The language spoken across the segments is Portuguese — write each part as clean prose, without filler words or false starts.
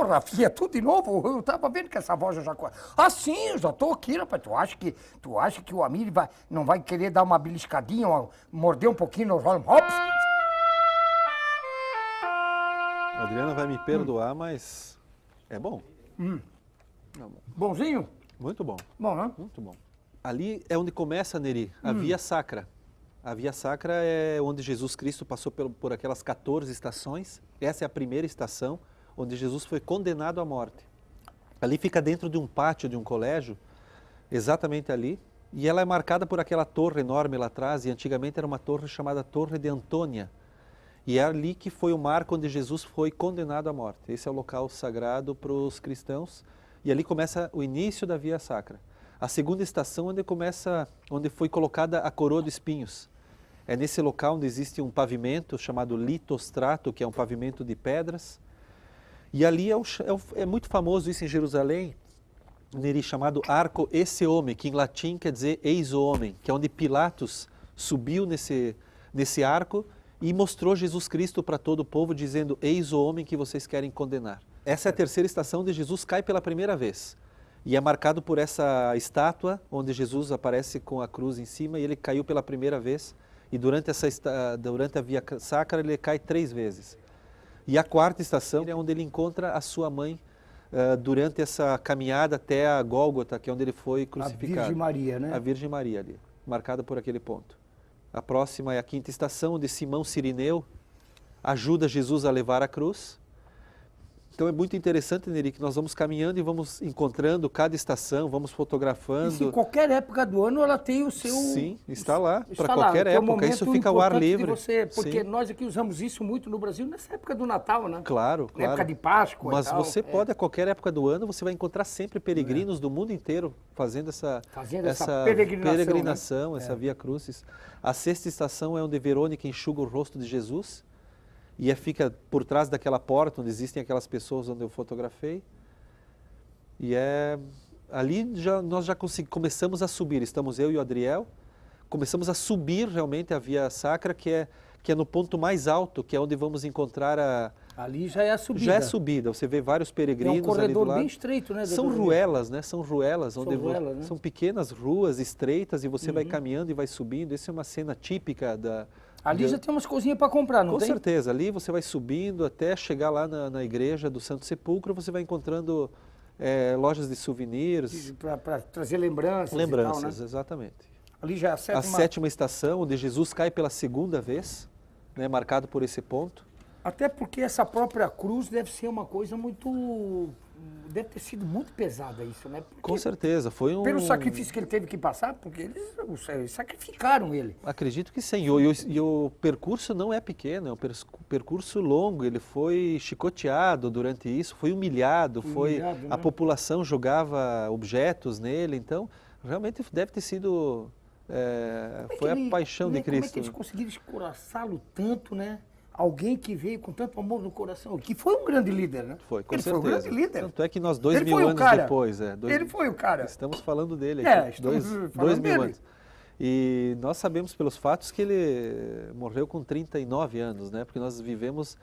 Porra, Rafinha, tudo de novo? Eu tava vendo que essa voz já... Ah, sim, eu já tô aqui, rapaz. Tu acha que o Amir não vai querer dar uma beliscadinha, morder um pouquinho no Holmes Hops? A Adriana vai me perdoar, mas é bom. Bonzinho? Muito bom, Bom, né? muito bom. Ali é onde começa, Neri, a Via Sacra. A Via Sacra é onde Jesus Cristo passou por aquelas 14 estações. Essa é a primeira estação, onde Jesus foi condenado à morte. Ali fica dentro de um pátio de um colégio, exatamente ali. E ela é marcada por aquela torre enorme lá atrás, e antigamente era uma torre chamada Torre de Antônia. E é ali que foi o marco onde Jesus foi condenado à morte. Esse é o local sagrado para os cristãos. E ali começa o início da Via Sacra. A segunda estação onde foi colocada a coroa de espinhos. É nesse local onde existe um pavimento chamado litostrato, que é um pavimento de pedras. E ali é muito famoso isso em Jerusalém, Neri, chamado Arco Esse Homem, que em latim quer dizer eis o homem, que é onde Pilatos subiu nesse arco e mostrou Jesus Cristo para todo o povo, dizendo, eis o homem que vocês querem condenar. Essa é a terceira estação onde Jesus cai pela primeira vez. E é marcado por essa estátua, onde Jesus aparece com a cruz em cima, e ele caiu pela primeira vez. E durante a Via Sacra ele cai 3 vezes. E a quarta estação é onde ele encontra a sua mãe durante essa caminhada até a Gólgota, que é onde ele foi crucificado. A Virgem Maria, né? A Virgem Maria ali, marcada por aquele ponto. A próxima é a quinta estação, onde Simão Cirineu ajuda Jesus a levar a cruz. Então é muito interessante, Neri, que nós vamos caminhando e vamos encontrando cada estação, vamos fotografando. Isso em qualquer época do ano ela tem o seu... Sim, está lá, está para lá, qualquer que é um época, isso momento fica ao ar importante de livre. você, porque Sim. nós aqui usamos isso muito no Brasil nessa época do Natal, né? Claro, Na claro. época de Páscoa Mas e tal. você pode, a qualquer época do ano, você vai encontrar sempre peregrinos do mundo inteiro fazendo essa peregrinação, né? essa Via Crucis. A sexta estação é onde Verônica enxuga o rosto de Jesus e fica por trás daquela porta onde existem aquelas pessoas onde eu fotografei. E ali nós já começamos a subir, estamos eu e o Adriel, começamos a subir realmente a Via Sacra, que é no ponto mais alto, que é onde vamos encontrar Ali já é a subida. Já é subida, você vê vários peregrinos ali do lado. É um corredor bem estreito, né? São ruelas, né? São ruelas, né? São pequenas ruas estreitas e você vai caminhando e vai subindo. Essa é uma cena típica da... Ali já tem umas coisinhas para comprar, não tem? Com tem? certeza, ali você vai subindo até chegar lá na igreja do Santo Sepulcro, você vai encontrando lojas de souvenirs. Para trazer lembranças Lembranças, e tal, né? exatamente. Ali já é a sétima estação, onde Jesus cai pela segunda vez, né, marcado por esse ponto. Até porque essa própria cruz deve ser uma coisa muito... Deve ter sido muito pesada isso, né? Porque com certeza, foi um... Pelo sacrifício que ele teve que passar, porque eles sacrificaram ele. Acredito que sim, e o percurso não é pequeno, é um percurso longo, ele foi chicoteado durante isso, foi humilhado, né? A população jogava objetos nele, então realmente deve ter sido... foi a paixão de Cristo. Como é que eles conseguiram escoraçá-lo tanto, né? Alguém que veio com tanto amor no coração, que foi um grande líder, né? Foi, com ele certeza. Foi um grande líder. Tanto é que nós 2000 anos depois... Ele foi o cara. Estamos falando dele aqui, estamos falando 2000 dele. anos. E nós sabemos pelos fatos que ele morreu com 39 anos, né? Porque nós vivemos...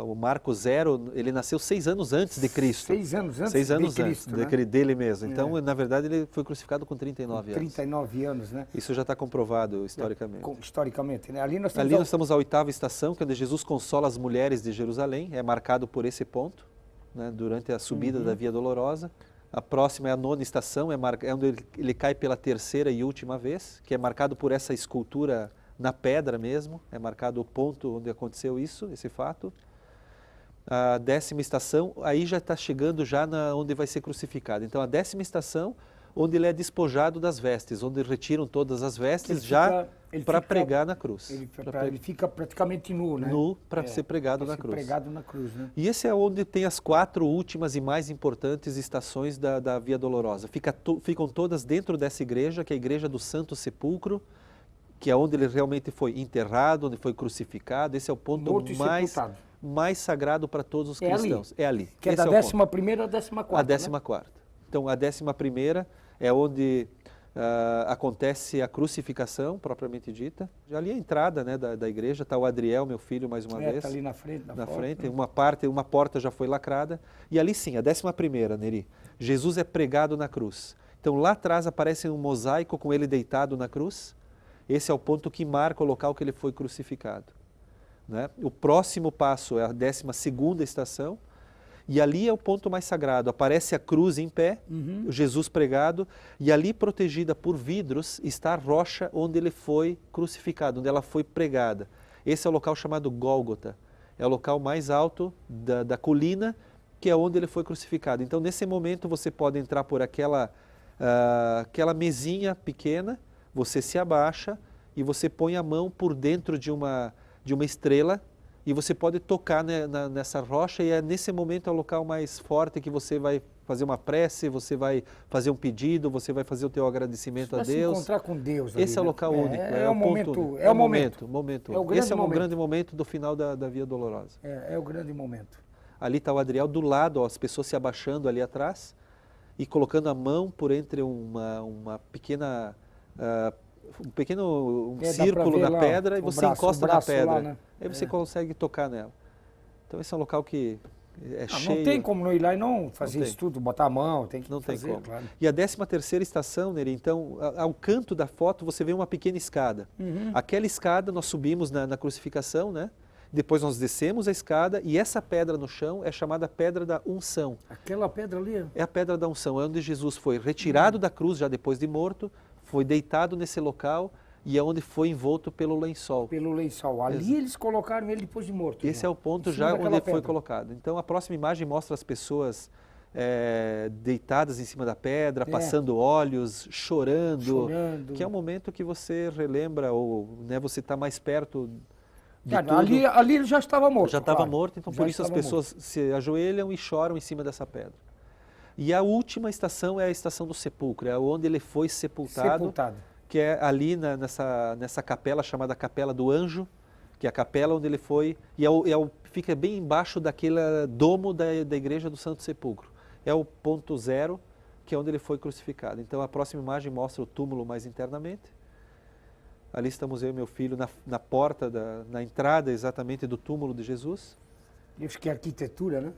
o Marco Zero, ele nasceu 6 anos antes de Cristo. 6 anos antes 6 anos de Cristo, antes, né? dele mesmo. Então, na verdade, ele foi crucificado com 39 anos. 39 anos, né? Isso já está comprovado historicamente. Historicamente, né? Ali nós estamos à oitava estação, que é onde Jesus consola as mulheres de Jerusalém. É marcado por esse ponto, né? Durante a subida da Via Dolorosa. A próxima é a nona estação, é onde ele cai pela terceira e última vez, que é marcado por essa escultura na pedra mesmo, é marcado o ponto onde aconteceu esse fato. A 10ª estação, aí já está chegando onde vai ser crucificado. Então a 10ª estação, onde ele é despojado das vestes, onde retiram todas as vestes para pregar na cruz. Ele fica praticamente nu, né? Nu para ser pregado na cruz. Pregado na cruz, né? E esse é onde tem as 4 últimas e mais importantes estações da Via Dolorosa. Ficam todas dentro dessa igreja, que é a igreja do Santo Sepulcro, que é onde ele realmente foi enterrado, onde foi crucificado. Esse é o ponto mais sagrado para todos os cristãos. É ali. Que é da 11ª à 14ª, A 14ª. Então, a 11ª é onde acontece a crucificação, propriamente dita. Ali a entrada, né, da igreja, está o Adriel, meu filho, mais uma vez. Está ali na frente. Na frente, uma porta já foi lacrada. E ali sim, a 11ª, Neri, Jesus é pregado na cruz. Então lá atrás aparece um mosaico com ele deitado na cruz. Esse é o ponto que marca o local que ele foi crucificado. Né? O próximo passo é a 12ª estação. E ali é o ponto mais sagrado. Aparece a cruz em pé, Jesus pregado, e ali protegida por vidros está a rocha onde ele foi crucificado, onde ela foi pregada. Esse é o local chamado Gólgota. É o local mais alto da colina, que é onde ele foi crucificado. Então, nesse momento, você pode entrar por aquela mesinha pequena, você se abaixa e você põe a mão por dentro de uma estrela, e você pode tocar nessa rocha, e é nesse momento é o local mais forte que você vai fazer uma prece, você vai fazer um pedido, você vai fazer o teu agradecimento a Deus. Se encontrar com Deus ali, esse é o local único. É o momento. É o momento. Esse é um grande momento do final da Via Dolorosa. É o grande momento. Ali está o Adriel do lado, ó, as pessoas se abaixando ali atrás e colocando a mão por entre uma pequena... um círculo na pedra, e você encosta na pedra. Lá, né? Aí você consegue tocar nela. Então esse é um local que é cheio. Não tem como não ir lá e não fazer isso tudo, botar a mão, tem que fazer. Tem como. Claro. E a 13ª estação, Neri, então, ao canto da foto você vê uma pequena escada. Aquela escada nós subimos na crucificação, né? Depois nós descemos a escada, e essa pedra no chão é chamada Pedra da Unção. Aquela pedra ali? É a Pedra da Unção, é onde Jesus foi retirado da cruz já depois de morto, foi deitado nesse local, e é onde foi envolto pelo lençol. Pelo lençol. Ali eles colocaram ele depois de morto. Esse é o ponto já onde ele foi colocado. Então a próxima imagem mostra as pessoas deitadas em cima da pedra, passando óleos, chorando. Que é um momento que você relembra, ou né, você está mais perto de tudo. Ali ele já estava morto. Já estava morto, então por isso as pessoas se ajoelham e choram em cima dessa pedra. E a última estação é a estação do sepulcro, é onde ele foi sepultado. Que é ali nessa capela chamada Capela do Anjo, que é a capela onde ele foi, e fica bem embaixo daquele domo da igreja do Santo Sepulcro. É o ponto zero, que é onde ele foi crucificado. Então a próxima imagem mostra o túmulo mais internamente. Ali estamos eu e meu filho na porta, na entrada exatamente do túmulo de Jesus. Isso que é arquitetura, né?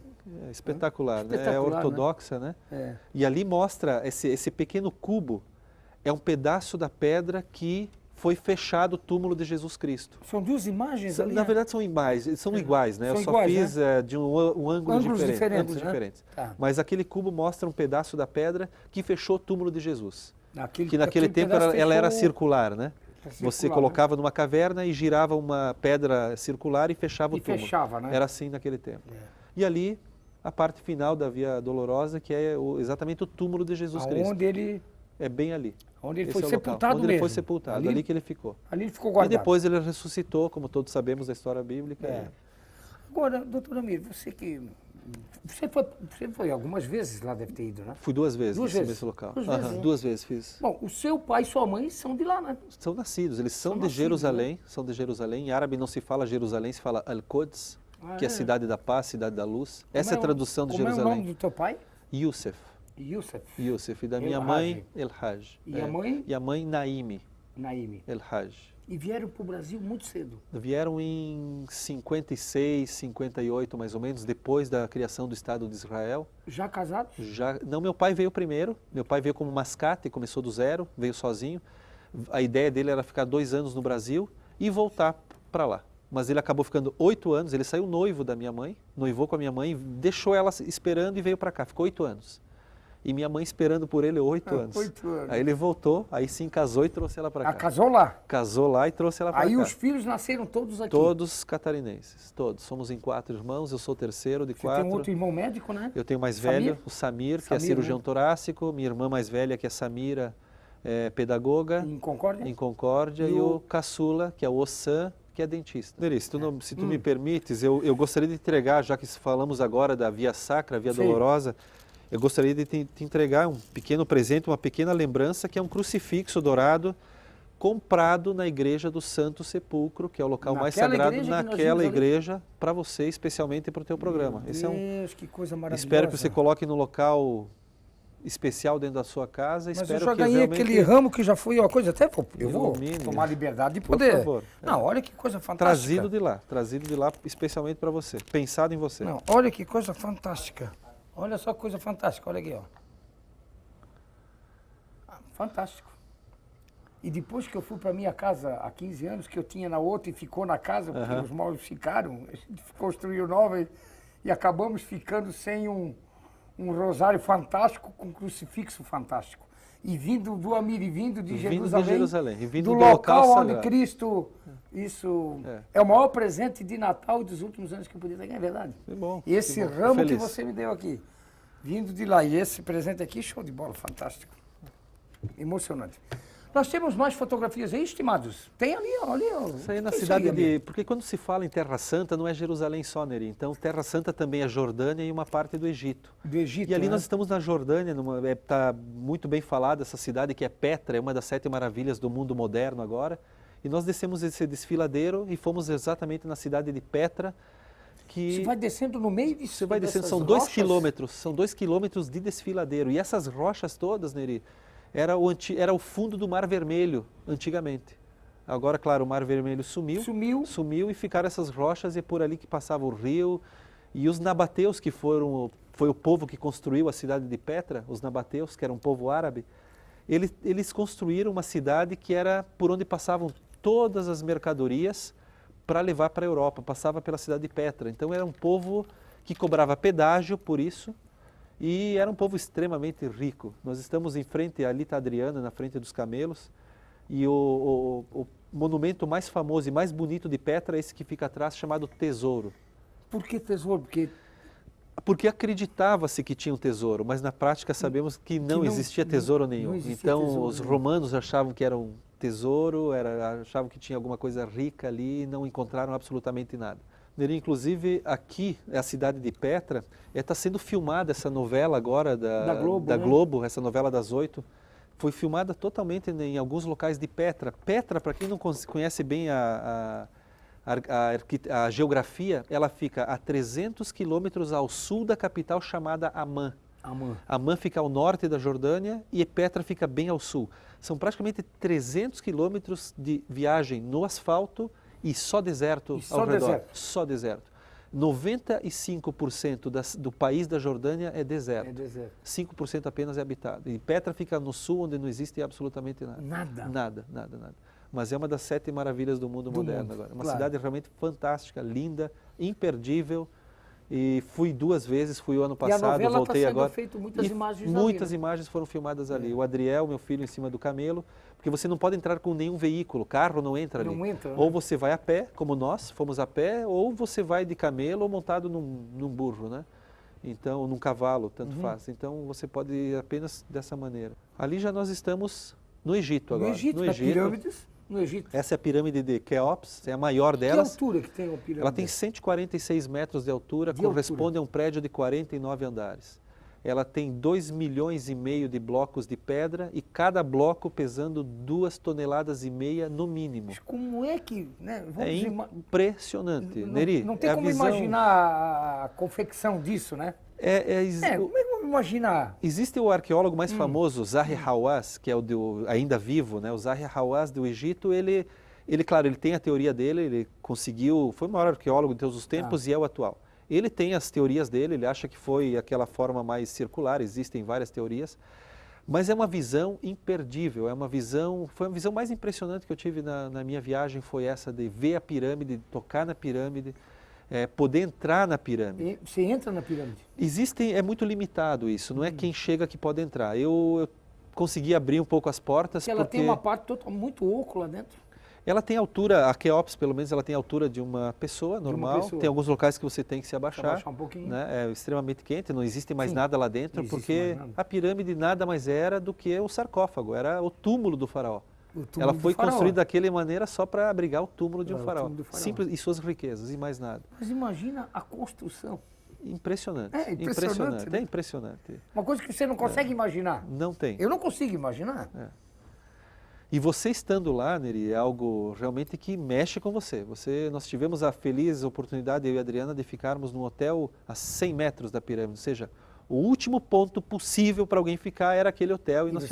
É espetacular, né? É ortodoxa, né? E ali mostra esse pequeno cubo. É um pedaço da pedra que foi fechado o túmulo de Jesus Cristo. São duas imagens ali? Na verdade são iguais, né? Eu só fiz de um ângulo diferente. Ângulos diferentes. Tá. Mas aquele cubo mostra um pedaço da pedra que fechou o túmulo de Jesus. Que naquele tempo ela era circular, né? Você colocava numa caverna e girava uma pedra circular e fechava o túmulo. Fechava, né? Era assim naquele tempo. E ali, a parte final da Via Dolorosa, que é exatamente o túmulo de Jesus Cristo. Onde ele... É bem ali. Onde ele foi sepultado mesmo. Onde ele foi sepultado, ali que ele ficou. Ali ele ficou guardado. E depois ele ressuscitou, como todos sabemos da história bíblica. Agora, doutor Amir, você foi algumas vezes lá, deve ter ido, né? Fui 2 vezes nesse local. 2 vezes fiz. Bom, o seu pai e sua mãe são de lá, né? São nascidos, eles são de Jerusalém, né? São de Jerusalém. Em árabe não se fala Jerusalém, se fala Al-Quds, que é a cidade da paz, cidade da luz. Essa é a tradução de Jerusalém. Como é o nome do teu pai? Youssef. E da minha mãe, El-Haj. E a mãe? E a mãe, Naime. El-Haj. E vieram para o Brasil muito cedo? Vieram em 56, 58, mais ou menos, depois da criação do Estado de Israel. Já casados? Já. Não, meu pai veio primeiro. Meu pai veio como mascate, começou do zero, veio sozinho. A ideia dele era ficar 2 anos no Brasil e voltar para lá. Mas ele acabou ficando 8 anos, ele saiu noivo da minha mãe, noivou com a minha mãe, deixou ela esperando e veio para cá, ficou 8 anos. E minha mãe esperando por ele 8 anos. 8 anos. Aí ele voltou, aí sim casou e trouxe ela para cá. Casou lá? Casou lá e trouxe ela para cá. Aí os filhos nasceram todos aqui? Todos catarinenses, todos. Somos em 4 irmãos, eu sou o terceiro de 4. Você tem um outro irmão médico, né? Eu tenho mais velho, o Samir, que é cirurgião torácico. Minha irmã mais velha, que é Samira, pedagoga. Em Concórdia? Em Concórdia. E o caçula, que é o Ossan, que é dentista. Neri, se tu me permites, eu gostaria de entregar, já que falamos agora da Via Sacra, Via Dolorosa, eu gostaria de te entregar um pequeno presente, uma pequena lembrança, que é um crucifixo dourado comprado na igreja do Santo Sepulcro, que é o local mais sagrado naquela igreja, para você, especialmente para o teu programa. Deus, que coisa maravilhosa. Espero que você coloque no local especial dentro da sua casa. Mas Espero eu já que ganhei realmente aquele ramo que já foi uma coisa, até eu vou ilumine. tomar liberdade de Por poder. favor. Não, olha que coisa fantástica. Trazido de lá especialmente para você, pensado em você. Não, olha que coisa fantástica. Olha só que coisa fantástica, olha aqui, ó. Fantástico. E depois que eu fui para minha casa há 15 anos, que eu tinha na outra e ficou na casa, porque os móveis ficaram, a gente construiu nova e acabamos ficando sem um rosário fantástico com um crucifixo fantástico. E vindo do Amir, e vindo de Jerusalém, e vindo do do local onde sagrado. Cristo, isso é o maior presente de Natal dos últimos anos que eu podia ter, é verdade. Que bom. E esse que bom. ramo que Feliz. você me deu aqui, vindo de lá, e esse presente aqui, show de bola, fantástico. Emocionante. Nós temos mais fotografias aí, estimados? Tem ali, ó, ali, ó. Isso aí na Que é cidade aí, amigo? Porque quando se fala em Terra Santa, não é Jerusalém só, Neri. Então, Terra Santa também é Jordânia e uma parte do Egito. Do Egito, E ali né? nós estamos na Jordânia, está muito bem falada essa cidade que é Petra, é uma das 7 maravilhas do mundo moderno agora. E nós descemos esse desfiladeiro e fomos exatamente na cidade de Petra, que Você vai descendo no meio disso. você vai descendo, dessas são 2 rochas? quilômetros, são 2 quilômetros de desfiladeiro. E essas rochas todas, Neri, era o fundo do Mar Vermelho, antigamente. Agora, claro, o Mar Vermelho sumiu e ficaram essas rochas e é por ali que passava o rio. E os nabateus, que foi o povo que construiu a cidade de Petra, os nabateus, que era um povo árabe, eles construíram uma cidade que era por onde passavam todas as mercadorias para levar para a Europa, passava pela cidade de Petra. Então era um povo que cobrava pedágio por isso e era um povo extremamente rico. Nós estamos em frente à Lita Adriana, na frente dos camelos, e o monumento mais famoso e mais bonito de Petra é esse que fica atrás, chamado Tesouro. Por que tesouro? Porque acreditava-se que tinha um tesouro, mas na prática sabemos que não existia tesouro nenhum. não existia Então tesouro os nenhum. romanos achavam que era um tesouro, achavam que tinha alguma coisa rica ali e não encontraram absolutamente nada. Neri, inclusive aqui, a cidade de Petra, está sendo filmada essa novela agora da Globo, né? Globo, essa novela das 8, foi filmada totalmente em alguns locais de Petra. Petra, para quem não conhece bem a geografia, ela fica a 300 quilômetros ao sul da capital chamada Amman. Amman fica ao norte da Jordânia e Petra fica bem ao sul. São praticamente 300 quilômetros de viagem no asfalto e só deserto ao redor. Deserto. Só deserto. 95% do país da Jordânia é deserto. 5% apenas é habitado. E Petra fica no sul, onde não existe absolutamente nada. Nada. Mas é uma das 7 maravilhas do mundo moderno agora. Uma cidade realmente fantástica, linda, imperdível. E fui 2 vezes, fui o ano passado, e a novela voltei agora. Feito muitas imagens muitas ali, né? imagens foram filmadas ali. O Adriel, meu filho, em cima do camelo, porque você não pode entrar com nenhum veículo, carro não entra ali. Não entra, né? Ou você vai a pé, como nós, fomos a pé, ou você vai de camelo ou montado num burro, né? Então, num cavalo, tanto faz. Então, você pode ir apenas dessa maneira. Ali já nós estamos no Egito agora. No Egito. Pirâmides, no Egito. Essa é a pirâmide de Quéops, é a maior delas. Que altura que tem a pirâmide? Ela tem 146 metros de altura, corresponde a um prédio de 49 andares. Ela tem 2,5 milhões de blocos de pedra e cada bloco pesando 2,5 toneladas no mínimo. Mas como é que... Né, É impressionante. Neri, não tem como imaginar a confecção disso, né? Como é que vamos imaginar? Existe o arqueólogo mais famoso, Zahi Hawass, que é ainda vivo, né? O Zahi Hawass do Egito, ele, claro, ele tem a teoria dele, ele conseguiu, foi o maior arqueólogo de todos os tempos e é o atual. Ele tem as teorias dele, ele acha que foi aquela forma mais circular, existem várias teorias, mas é uma visão imperdível, foi uma visão mais impressionante que eu tive na minha viagem, foi essa de ver a pirâmide, de tocar na pirâmide, poder entrar na pirâmide. Você entra na pirâmide? É muito limitado isso, não é quem chega que pode entrar. Eu consegui abrir um pouco as portas porque ela tem uma parte muito oco lá dentro. Ela tem altura, a Quéops pelo menos, ela tem a altura de uma pessoa normal. Tem alguns locais que você tem que se abaixar. Um pouquinho. Né? É extremamente quente, não existe mais nada lá dentro, porque a pirâmide nada mais era do que o sarcófago, era o túmulo do faraó. Ela foi construída daquela maneira só para abrigar o túmulo de um faraó. Simples, e suas riquezas, e mais nada. Mas imagina a construção. Impressionante. Impressionante. Né? É impressionante. Uma coisa que você não consegue imaginar. Não tem. Eu não consigo imaginar. E você estando lá, Neri, é algo realmente que mexe com você. Nós tivemos a feliz oportunidade, eu e a Adriana, de ficarmos num hotel a 100 metros da pirâmide, ou seja, O último ponto possível para alguém ficar era aquele hotel e nós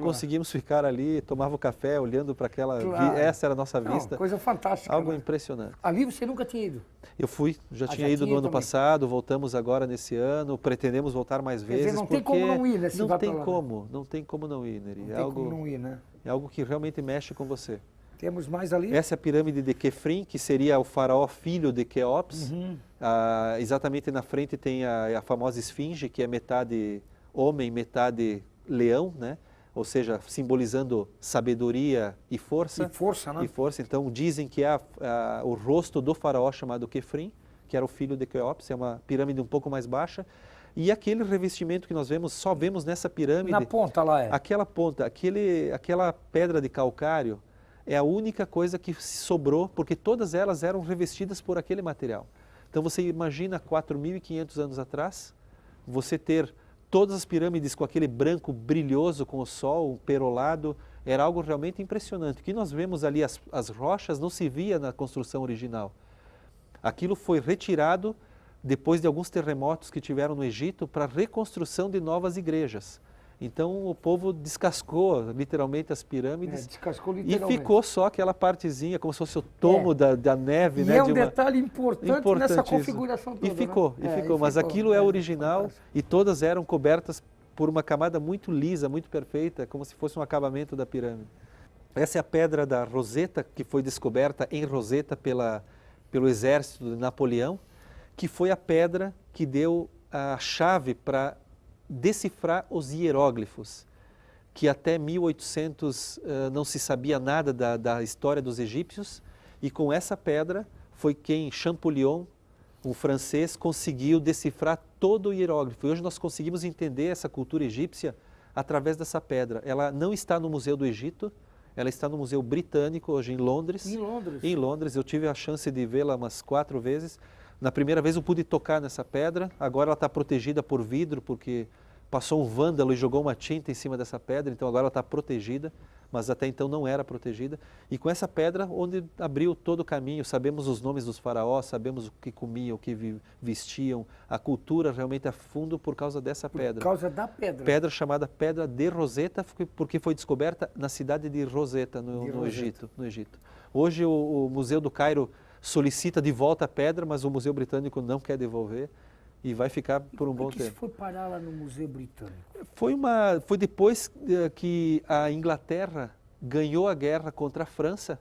conseguimos ficar ali, tomava o café, olhando para aquela... Claro. Essa era a nossa vista. Coisa fantástica. Algo impressionante. Ali você nunca tinha ido? Eu fui, já tinha ido no ano passado, voltamos agora nesse ano, pretendemos voltar mais vezes. Quer dizer, não tem como não ir, né? Não tem como não ir, Neri. Não tem como não ir, né? É algo que realmente mexe com você. Temos mais ali? Essa é a pirâmide de Quefrim, que seria o faraó filho de Queops. Exatamente na frente tem a famosa esfinge, que é metade homem, metade leão, né? Ou seja, simbolizando sabedoria e força. E força, né? E força. Então, dizem que é o rosto do faraó chamado Quefrim, que era o filho de Queops, é uma pirâmide um pouco mais baixa. E aquele revestimento que nós vemos, só vemos nessa pirâmide... Na ponta lá é. Aquela ponta, aquela pedra de calcário, é a única coisa que sobrou, porque todas elas eram revestidas por aquele material. Então você imagina 4.500 anos atrás, você ter todas as pirâmides com aquele branco brilhoso com o sol, perolado, era algo realmente impressionante. O que nós vemos ali, as rochas, não se via na construção original. Aquilo foi retirado depois de alguns terremotos que tiveram no Egito para a reconstrução de novas igrejas. Então o povo descascou literalmente as pirâmides e ficou só aquela partezinha, como se fosse o tomo da neve. E né, é um detalhe importante nessa configuração toda. E ficou, mas aquilo é original fantástico. E todas eram cobertas por uma camada muito lisa, muito perfeita, como se fosse um acabamento da pirâmide. Essa é a pedra da Roseta, que foi descoberta em Roseta pelo exército de Napoleão, que foi a pedra que deu a chave para decifrar os hieróglifos, que até 1800 não se sabia nada da história dos egípcios, e com essa pedra foi quem Champollion, um francês, conseguiu decifrar todo o hieróglifo. E hoje nós conseguimos entender essa cultura egípcia através dessa pedra. Ela não está no Museu do Egito, ela está no Museu Britânico, hoje em Londres. Em Londres, eu tive a chance de vê-la umas 4 vezes. Na primeira vez eu pude tocar nessa pedra, agora ela está protegida por vidro, porque passou um vândalo e jogou uma tinta em cima dessa pedra, então agora ela está protegida, mas até então não era protegida. E com essa pedra, onde abriu todo o caminho, sabemos os nomes dos faraós, sabemos o que comiam, o que vestiam, a cultura realmente a fundo por causa dessa pedra. Por causa da pedra. Pedra chamada Pedra de Roseta, porque foi descoberta na cidade de Roseta, no Egito. Hoje o Museu do Cairo solicita de volta a pedra, mas o Museu Britânico não quer devolver e vai ficar por um bom tempo. Por que você foi parar lá no Museu Britânico? Foi depois que a Inglaterra ganhou a guerra contra a França,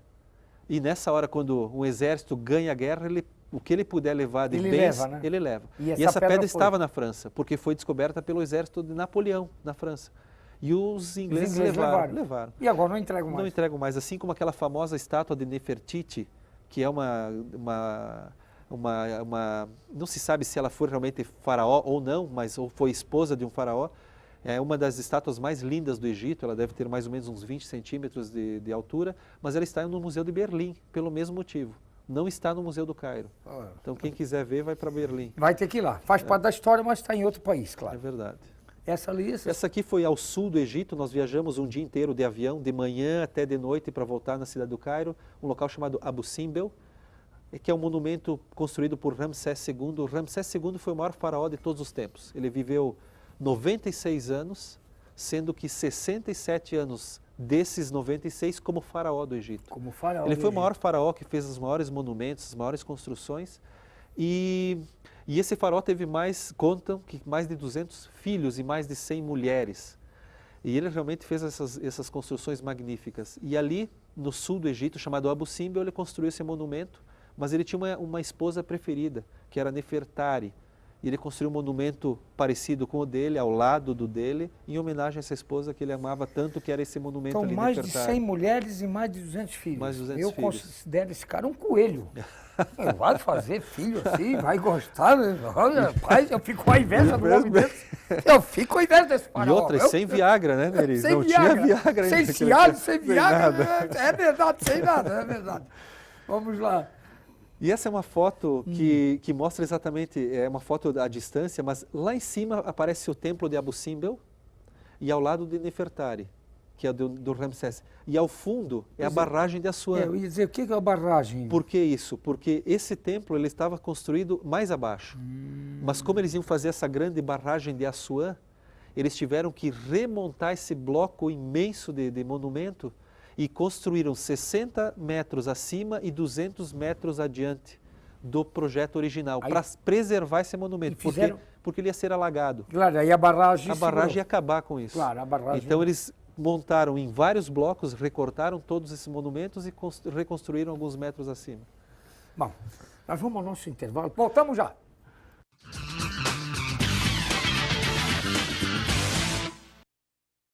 e nessa hora, quando um exército ganha a guerra, o que ele puder levar de bens, ele leva. E essa pedra estava na França, porque foi descoberta pelo exército de Napoleão, na França. E os ingleses levaram. E agora não entregam mais? Não entregam mais, assim como aquela famosa estátua de Nefertiti, que é não se sabe se ela foi realmente faraó ou não, mas foi esposa de um faraó. É uma das estátuas mais lindas do Egito, ela deve ter mais ou menos uns 20 centímetros de altura, mas ela está no Museu de Berlim, pelo mesmo motivo. Não está no Museu do Cairo. Então quem quiser ver, vai para Berlim. Vai ter que ir lá. Faz parte da história, mas está em outro país, claro. É verdade. Essa aqui foi ao sul do Egito, nós viajamos um dia inteiro de avião, de manhã até de noite, para voltar na cidade do Cairo, um local chamado Abu Simbel, que é um monumento construído por Ramsés II. Ramsés II foi o maior faraó de todos os tempos. Ele viveu 96 anos, sendo que 67 anos desses 96 como faraó do Egito. Como faraó Ele foi o maior faraó que fez os maiores monumentos, as maiores construções, e esse faraó teve contam que mais de 200 filhos e mais de 100 mulheres. E ele realmente fez essas construções magníficas. E ali, no sul do Egito, chamado Abu Simbel, ele construiu esse monumento, mas ele tinha uma esposa preferida, que era Nefertari. E ele construiu um monumento parecido com o dele, ao lado do dele, em homenagem a essa esposa que ele amava tanto, que era esse monumento ali, mais Nefertari. de 100 mulheres e mais de 200 filhos. Mais de 200 Eu filhos. considero esse cara um coelho. Vai fazer filho assim, vai gostar. Olha, rapaz, eu fico com a inveja do homem desse. Eu fico com a inveja desse faraó. E outra, sem Viagra, né, Neri? Não tinha Viagra ainda. Sem Cialis, sem Viagra. É verdade, sem nada, é verdade. Vamos lá. E essa é uma foto que mostra exatamente, é uma foto à distância, mas lá em cima aparece o templo de Abu Simbel e ao lado de Nefertari, que é do Ramsés. E ao fundo é a barragem de Assuã. Eu ia dizer, o que é a barragem? Por que isso? Porque esse templo ele estava construído mais abaixo. Mas como eles iam fazer essa grande barragem de Assuã, eles tiveram que remontar esse bloco imenso de monumento e construíram 60 metros acima e 200 metros adiante do projeto original, para preservar esse monumento, porque ele ia ser alagado. Claro, aí a barragem ia acabar com isso. Claro, a barragem... Então eles montaram em vários blocos, recortaram todos esses monumentos e reconstruíram alguns metros acima. Bom, nós vamos ao nosso intervalo. Voltamos já.